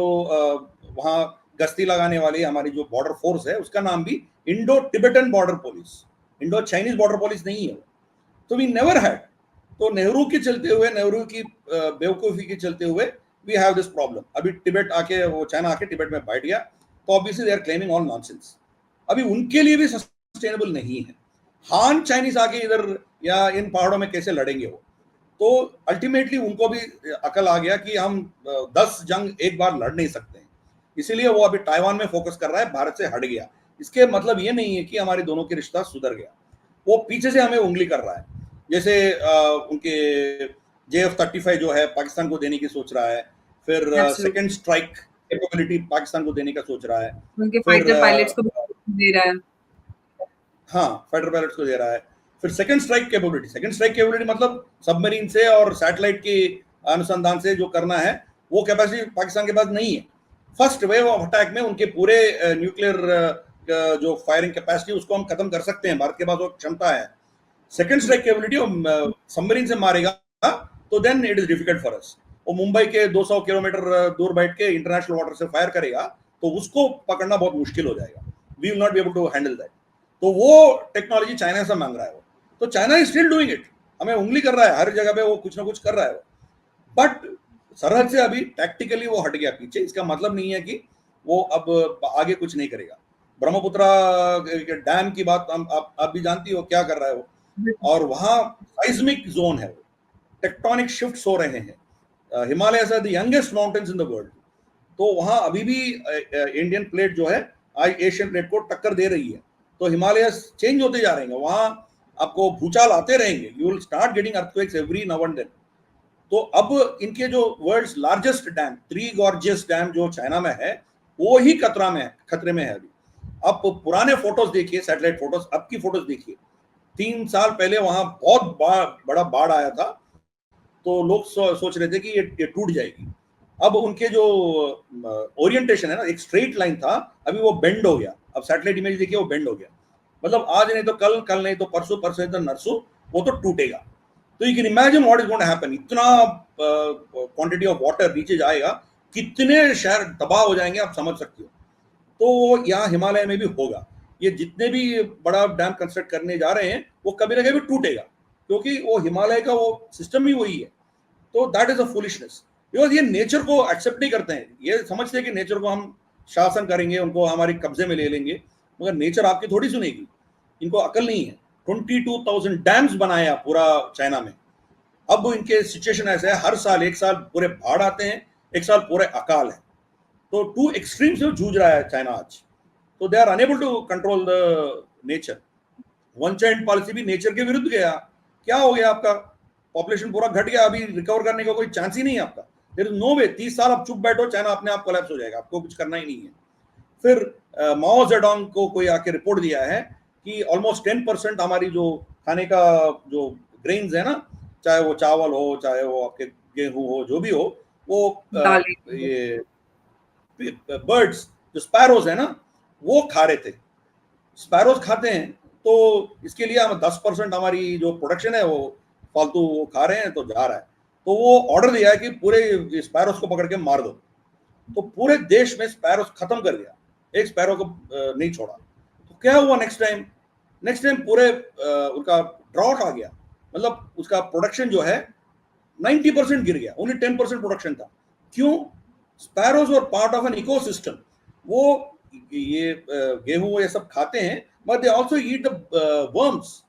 वहाँ गश्ती लगाने वाली हमारी जो बॉर्डर फोर्स है, उसका नाम भी Indo Tibetan border police, Indo Chinese border police नहीं है। तो वी नेवर हैड। तो नेहरू के चलते हुए, नेहरू की बेवकूफ़ी के चलते हुए वी हैव दिस प्रॉब्लम। अभी तिब्बत आके, वो चाइना आके तिब्बत में बैठ गया, तो obviously they are claiming all nonsense. अभी उनके लिए भी सस्टेनेबल नहीं है। हान चाइनीज आके इधर या इन पहाड़ों में कैसे लड़ेंगे वो? तो अल्टीमेटली उनको भी अकल आ गया कि हम 10 जंग एक बार लड़ नहीं सकते हैं। इसीलिए वो अभी ताइवान में फोकस कर रहा है, भारत से हट गया। इसके मतलब ये नहीं है कि हमारे दोनों के रिश्ता सुधर गया। वो पीछे से हमें उंगली कर रहा है। जैसे उनके JF-35 जो है पाकिस्तान को देने की सोच रहा है, फिर सेकंड स्ट्राइक कैपेबिलिटी पाकिस्तान को देने का सोच रहा है, उनके फिर फाइटर पायलट्स को दे रहा है। हाँ, फाइटर पायलट्स को दे रहा है, फिर second strike capability. Second strike capability मतलब सबमरीन से और सैटेलाइट की अनुसंधान से जो करना है, वो कैपेसिटी पाकिस्तान के पास नहीं है। फर्स्ट वेव ऑफ अटैक में उनके पूरे न्यूक्लियर जो फायरिंग कैपेसिटी, उसको हम खत्म कर सकते हैं। भारत के पास वो क्षमता है। सेकंड स्ट्राइक कैपेबिलिटी सबमरीन से मारेगा, तो then it is difficult for us. वो मुंबई के 200 किलोमीटर दूर बैठ के इंटरनेशनल वाटर से फायर करेगा, तो उसको पकड़ना बहुत मुश्किल हो जाएगा। We will not be able to handle that. तो वो टेक्नोलॉजी चाइना से मांग रहा है वो। तो China is still doing it, हमें उंगली कर रहा है, हर जगह पे वो कुछ ना कुछ कर रहा है वो। बट सरहद से अभी टैक्टिकली वो हट गया पीछे। इसका मतलब नहीं है कि वो अब आगे कुछ नहीं करेगा। ब्रह्मपुत्रा डैम की बात आप भी जानती हो क्या कर रहा है वो, और वहाँ साइस्मिक जोन है, वो टेक्टोनिक शिफ्ट्स हो रहे हैं। Himalayas are the youngest mountains in the world. तो वहाँ अभी भी इंडियन प्लेट जो है एशियन प्लेट को टक्कर दे रही है। तो हिमालयस चेंज होते जा रहे हैं, वहाँ आपको भूचाल आते रहेंगे। You will start getting earthquakes every now and then. तो अब इनके जो world's largest dam, 3 gorgeous dam जो चाइना में है, वो ही खतरे में है अभी। अब पुराने फोटोज देखिए, सैटेलाइट फोटोज, अब की फोटोज देखिए। 3 साल पहले वहां बहुत बड़ा बाढ़ आया था, तो लोग सोच रहे थे कि ये टूट जाएगी। अब उनके जो ओरिएंटेशन है ना, एक स्ट्रेट लाइन था, अभी वो बेंड हो गया। अब सैटेलाइट इमेज देखिए, वो बेंड हो गया। मतलब आज नहीं तो कल, कल नहीं तो परसों, परसों नहीं तो नरसों वो तो टूटेगा। तो you can imagine what is going to happen. इतना क्वांटिटी ऑफ वाटर नीचे जाएगा, कितने शहर तबाह हो जाएंगे, आप समझ सकते हो। तो यहाँ हिमालय में भी होगा। ये जितने भी बड़ा डैम कंस्ट्रक्ट करने जा रहे हैं, वो कभी ना कभी टूटेगा, क्योंकि वो हिमालय का वो सिस्टम भी वही है। तो that is a foolishness, because ये नेचर को एक्सेप्ट नहीं करते हैं। ये समझते हैं कि नेचर को हम शासन करेंगे, उनको हमारे कब्जे में ले लेंगे, मगर नेचर आपकी थोड़ी सुनेगी। इनको अकल नहीं है। 22,000 डैम्स बनाया पूरा चाइना में। अब इनके सिचुएशन ऐसा है, हर साल एक साल पूरे बाढ़ आते हैं, एक साल पूरे अकाल है। तो टू एक्सट्रीम से जूझ रहा है चाइना आज। तो they are unable to control the nature. One child policy भी नेचर के विरुद्ध गया। क्या हो गया आपका? पॉपुलेशन पूरा घट गया, अभी रिकवर करने का कोई चांस ही नहीं है आपका। देयर इज नो वे। 30 साल आप चुप बैठो, चाइना अपने आप कोलैप्स हो जाएगा, आपको कुछ करना ही नहीं है। फिर माओ जेडोंग को कोई आके रिपोर्ट दिया है कि ऑलमोस्ट 10% हमारी जो खाने का जो ग्रेन्स है ना, चाहे वो चावल हो, चाहे वो आपके गेहूं हो, जो भी हो, वो दालें। ये बर्ड्स जो स्पैरोज है ना, वो खा रहे थे। स्पैरोज खाते हैं, तो इसके लिए हम 10% हमारी जो प्रोडक्शन है वो फालतू वो खा रहे हैं, तो जा रहा है। तो वो ऑर्डर दिया है कि पूरे स्पैरोज को पकड़ के मार दो। तो पूरे देश में स्पैरोज खत्म कर दिया, एक स्पैरो को नहीं छोड़ा। तो क्या हुआ नेक्स्ट टाइम पूरे उनका ड्रॉट आ गया, मतलब उसका प्रोडक्शन जो है 90% गिर गया, ओनली 10% प्रोडक्शन था। क्यों? स्पैरोज और पार्ट ऑफ एन इकोसिस्टम। वो ये गेहूं ये सब खाते हैं, but they also eat the worms.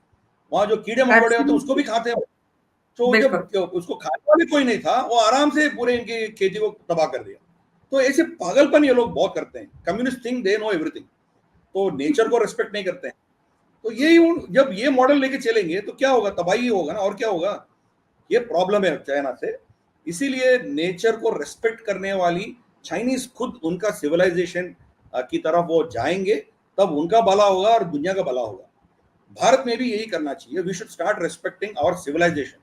वहां जो कीड़े मकोड़े होते हैं उसको भी खाते हैं। तो जब उसको खाने वाले कोई नहीं था, वो आराम से पूरे इनकी खेती को तबाह कर दिया। तो ऐसे पागलपन ये लोग बहुत करते हैं। Communist think they know everything, तो नेचर को रिस्पेक्ट नहीं करते हैं। तो यही जब ये मॉडल लेके चलेंगे तो क्या होगा? तबाही होगा ना, और क्या होगा? ये प्रॉब्लम है चाइना से। इसीलिए नेचर को रेस्पेक्ट करने वाली चाइनीज खुद उनका सिविलाइजेशन की तरफ वो जाएंगे, तब उनका भला होगा और दुनिया का भला होगा। भारत में भी यही करना चाहिए। We should start respecting our civilisation.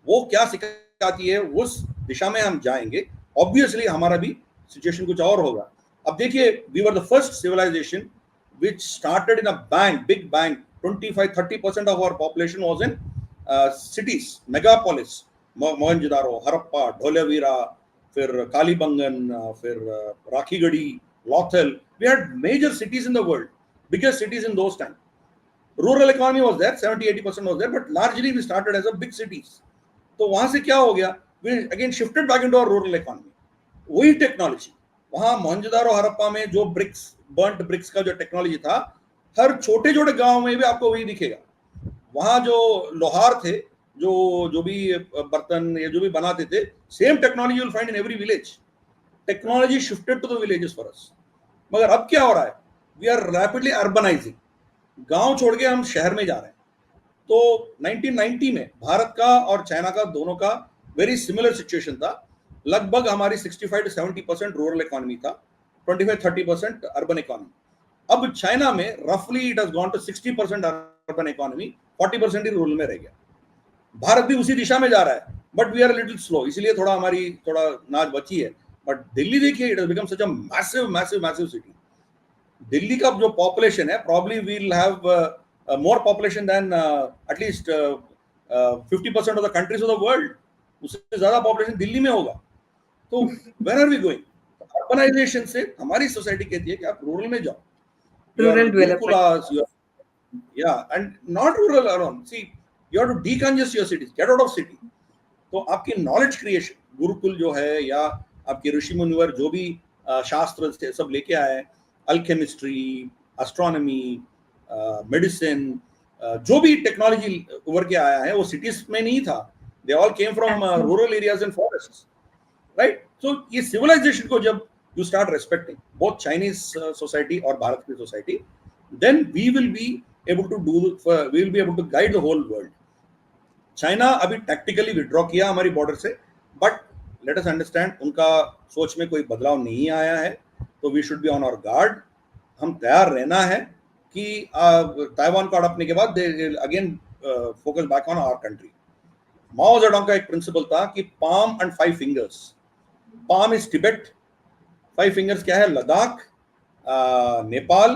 वो क्या सिखाती है उस दिशा में हम जाएंगे। ऑब्वियसली हमारा भी सिचुएशन कुछ और होगा। अब देखिए, we were the first civilisation which started in a big bang. 25-30% of our population was in cities, megapolis. Mohenjodaro, Harappa, Dholavira, फिर कालीबंगन, फिर Rakhigarhi, लॉथल. We had major cities in the world, biggest cities in those times. Rural economy was there, 70-80% was there, but largely we started as a big cities. तो वहां से क्या हो गया? We again shifted back into our rural economy. वही technology वहां मोहनजोदारो हरप्पा में जो बर्न्ट ब्रिक्स का जो टेक्नोलॉजी था, हर छोटे छोटे गांव में भी आपको वही दिखेगा। वहां जो लोहार थे, जो भी बर्तन या जो भी बनाते थे, same technology you will find in every village. Technology shifted to the villages for us. मगर अब क्या हो रहा है? We are rapidly urbanising. गांव छोड़ के हम शहर में जा रहे हैं। तो 1990 में भारत का और चाइना का दोनों का वेरी सिमिलर सिचुएशन था। लगभग हमारी 65 to 70% रूरल इकोनॉमी था, 25-30% अर्बन इकोनॉमी। अब चाइना में रफली it has gone to 60% urban economy, 40% ही रूरल में रह गया। भारत भी उसी दिशा में जा रहा है, but we are little slow, इसलिए थोड़ा नाच बची है। बट दिल्ली देखिए, it has become such a massive city. Delhi का जो पॉपुलेशन है, probably we will have more population than at least 50% of the countries of the world. उससे ज्यादा पॉपुलेशन दिल्ली में होगा। तो where are we going? Urbanisation से हमारी सोसाइटी कहती है कि आप रूरल में जाओ। Rural development. And not rural alone. See, you have to decongest your cities, get out of city. तो आपकी नॉलेज क्रिएशन, गुरुकुल जो है, या आपके ऋषि मुनिवर जो भी शास्त्र सब लेके आए, अल्केमिस्ट्री, एस्ट्रोनॉमी, मेडिसिन, जो भी टेक्नोलॉजी उभर के आया है, वो सिटीज में नहीं था। They all came from rural areas and forests, right? तो ये सिविलाइजेशन को जब you start respecting both Chinese society और भारत की society, then we will be able to guide the whole world. China अभी टैक्टिकली विड्रॉ किया हमारी बॉर्डर से, बट लेट अस अंडरस्टैंड उनका सोच में कोई बदलाव नहीं आया है। तो we should be on our guard. हम तैयार रहना है कि ताइवान को हड़पने के बाद they again focus back on our country. Mao Zedong का एक प्रिंसिपल था कि palm and 5 fingers. Palm is Tibet, 5 fingers क्या है? लद्दाख, नेपाल,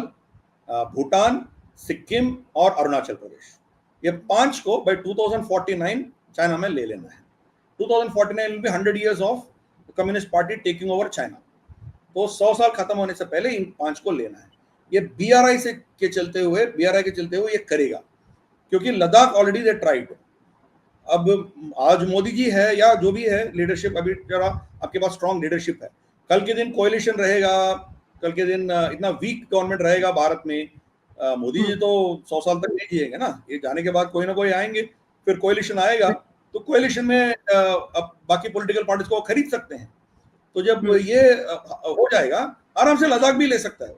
भूटान, सिक्किम और अरुणाचल प्रदेश। ये 5 को बाय 2049 चाइना में ले लेना है। 2049 will be 100 years of communist party taking over China. तो 100 साल खत्म होने से पहले इन 5 को लेना है। ये बीआरआई के चलते हुए ये करेगा, क्योंकि लद्दाख ऑलरेडी दे ट्राइड। अब आज मोदी जी है या जो भी है लीडरशिप, अभी जरा आपके पास स्ट्रॉन्ग लीडरशिप है। कल के दिन कोएलिशन रहेगा, कल के दिन इतना वीक गवर्नमेंट रहेगा भारत में। मोदी जी तो 100 साल तक नहीं जिएंगे ना, ये जाने के बाद कोई ना कोई आएंगे, फिर कोएलिशन आएगा। तो कोएलिशन में अब बाकी पॉलिटिकल पार्टीज को खरीद सकते हैं। तो जब ये हो जाएगा, आराम से लद्दाख भी ले सकता है।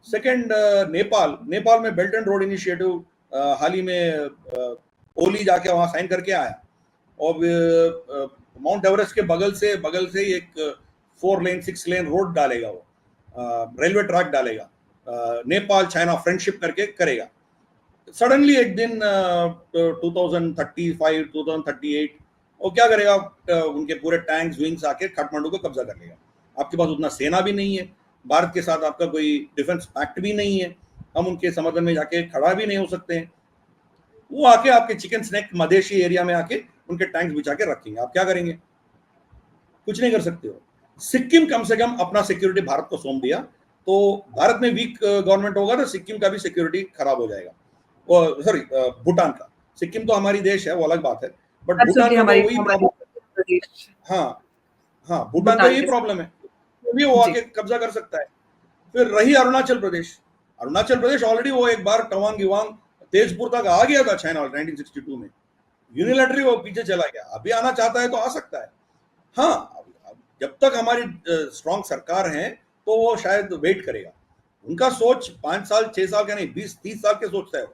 सेकंड, नेपाल में बेल्ट एंड रोड इनिशिएटिव हाल ही में ओली जाके वहां साइन करके आया, और माउंट एवरेस्ट के बगल से ही एक 4 लेन 6 लेन रोड डालेगा, वो रेलवे ट्रैक डालेगा, नेपाल चाइना फ्रेंडशिप करके करेगा। सडनली एक दिन 2035 2038 वो क्या करेगा, उनके पूरे टैंक्स विंग्स आके काठमांडू को कब्जा कर लेगा। आपके पास उतना सेना भी नहीं है, भारत के साथ आपका कोई डिफेंस पैक्ट भी नहीं है, हम उनके समर्थन में जाके खड़ा भी नहीं हो सकते हैं। वो आके आपके चिकन स्नैक मधेशी एरिया में आके उनके टैंक्स बिछा के रखेंगे, आप क्या करेंगे? कुछ नहीं कर सकते हो। सिक्किम कम से कम अपना सिक्योरिटी भारत को सौंप दिया, तो भारत में वीक गवर्नमेंट होगा तो सिक्किम का भी सिक्योरिटी खराब हो जाएगा। सॉरी, भूटान का, सिक्किम तो हमारी देश है, वो अलग बात है, बट भूटान का तो वही प्रॉब्लम। हाँ हाँ, भूटान का यही प्रॉब्लम है, भी वो आके कब्जा कर सकता है। फिर रही अरुणाचल प्रदेश ऑलरेडी वो एक बार तवांग युवांग तेजपुर तक आ गया था चाइना 1962 में, यूनिलैटरली वो पीछे चला गया। अभी आना चाहता है तो आ सकता है। हाँ, जब तक हमारी स्ट्रांग सरकार है तो वो शायद वेट करेगा। उनका सोच 5 साल 6 साल का नहीं, 20-30 साल के सोचता है वो।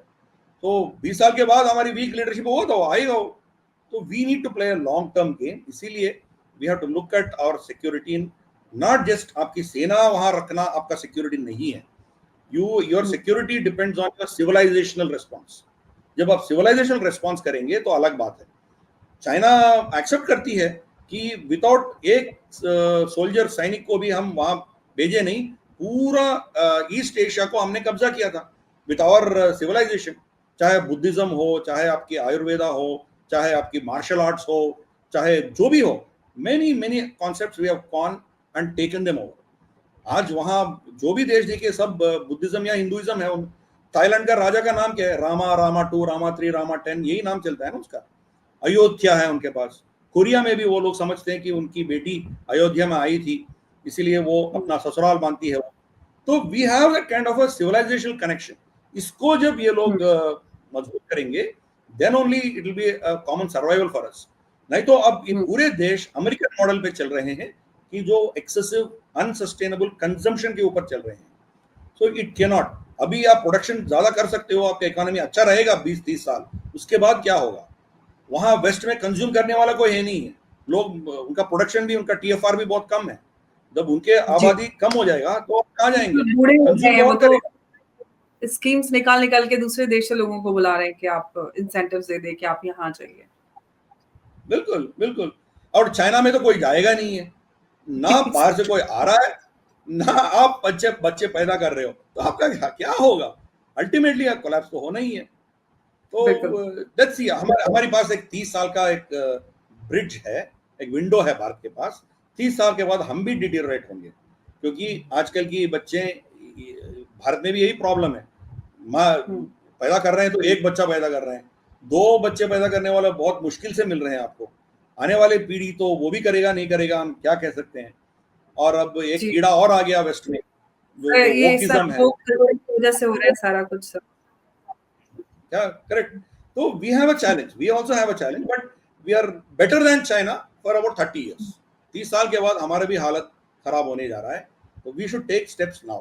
तो 20 साल के बाद हमारी वीक लीडरशिप हो तो आएगा वो। तो we need to play a long term game, इसीलिए we have to look at our security in not just आपकी सेना वहां रखना आपका सिक्योरिटी नहीं है। Your security depends on your civilizational response. जब आप सिविलाइजेशनल रिस्पॉन्स करेंगे तो अलग बात है। चाइना एक्सेप्ट करती है कि विदाउट एक सोल्जर सैनिक को भी हम वहां भेजे नहीं, पूरा ईस्ट एशिया को हमने कब्जा किया था विद आवर सिविलाइजेशन। चाहे बुद्धिज्म हो, चाहे आपकी आयुर्वेदा हो, चाहे आपकी मार्शल आर्ट्स हो, चाहे जो भी हो, many concepts we have gone and taken them over. आज वहां जो भी देश देखिए सब बुद्धिज्म या हिंदुइज्म है। थाईलैंड का राजा का नाम क्या है? रामा 2, रामा 3, रामा 10, यही नाम चलता है ना उसका। अयोध्या है उनके पास। कोरिया में भी वो लोग समझते हैं कि उनकी बेटी अयोध्या में आई थी, इसीलिए वो अपना ससुराल मानती है। तो we have that kind of a civilisational connection. इसको जब ये लोग मजबूत करेंगे, then only it will be a common survival for us. नहीं तो अब ये पूरे देश अमेरिकन मॉडल पे चल रहे हैं कि जो एक्सेसिव अनसस्टेनेबल कंजम्पशन के ऊपर चल रहे हैं। So it can not. अभी आप प्रोडक्शन ज्यादा कर सकते हो, आपका इकोनॉमी अच्छा रहेगा 20-30 साल, उसके बाद क्या होगा? वहां वेस्ट में कंज्यूम करने वाला कोई है नहीं है। लोग, उनका प्रोडक्शन भी, उनका टीएफआर भी बहुत कम है। जब उनके आबादी कम हो जाएगा तो आप कहाँ जाएंगे? बूढ़े हो गए कंज्यूम हैं वो कौन तो, करेगा? स्कीम्स निकाल के दूसरे देश से लोगों को बुला रहे हैं कि आप इंसेंटिव्स दे दें कि आप यहाँ जाइए। बिल्कुल बिल्कुल। और चाइना में तो कोई जाएगा नहीं है ना, बाहर से कोई आ रहा है ना, आप बच्चे पैदा कर रहे हो, तो आपका क्या होगा? अल्टीमेटली कोलैप्स तो होना ही है। तो लेट्स सी, हमारी पास एक 30 साल का एक ब्रिज है, एक विंडो है भारत के पास। 30 साल के बाद हम भी डिटेरियोरेट होंगे, क्योंकि आजकल की बच्चे, भारत में भी यही प्रॉब्लम है। पैदा कर रहे हैं तो एक बच्चा पैदा कर रहे हैं, 2 बच्चे पैदा करने वाले बहुत मुश्किल से मिल रहे हैं आपको। आने वाले पीढ़ी तो वो भी करेगा नहीं करेगा, हम क्या कह सकते हैं। और अब एक कीड़ा और आ गया वेस्ट में, जो ये सब वोकिज्म है। की वजह से हो रहा है सारा कुछ सब। Yeah, correct. So we have a challenge. We also have a challenge, but we are better than China for about 30 years. 30 साल के बाद हमारा भी हालत खराब होने जा रहा है, तो we should take steps now.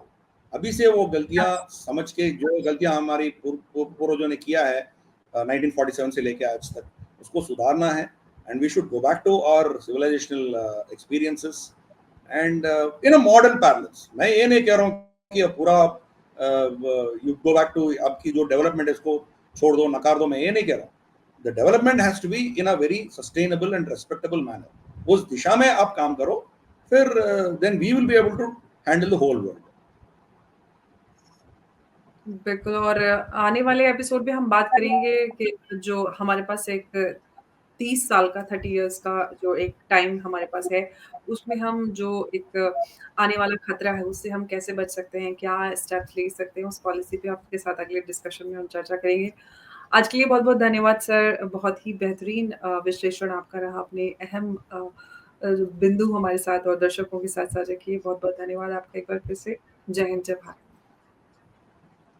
अभी से वो गलतियां समझ के, जो गलतियां हमारी पूर्वजों ने किया है 1947 से लेके आज तक, उसको सुधारना है। And we should go back to our civilizational experiences and in a modern parlance. मैं ये नहीं कह रहा हूँ कि पूरा you go back to आपकी जो डेवलपमेंट है इसको छोड़ दो, नकार दो, मैं ये नहीं कह रहा हूँ। The development has to be in a very sustainable and respectable manner. उस दिशा में आप काम करो, फिर then we will be able to handle the whole world. बिल्कुल, और आने वाले एपिसोड में हम बात करेंगे कि जो हमारे पास एक 30 साल का, 30 इयर्स का जो एक टाइम हमारे पास है, उसमें हम जो एक आने वाला खतरा है, उससे हम कैसे बच सकते हैं, क्या स्टेप्स ले सकते हैं, उस पॉलिसी पे आपके साथ अगले डिस्कशन में हम चर्चा करेंगे। आज के लिए बहुत-बहुत धन्यवाद सर, बहुत ही बेहतरीन विश्लेषण आपका रहा, अपने अहम बिंदु हमारे साथ और दर्शकों के साथ साझा किए। बहुत-बहुत धन्यवाद आपका एक बार फिर से। जय हिंद, जय भारत।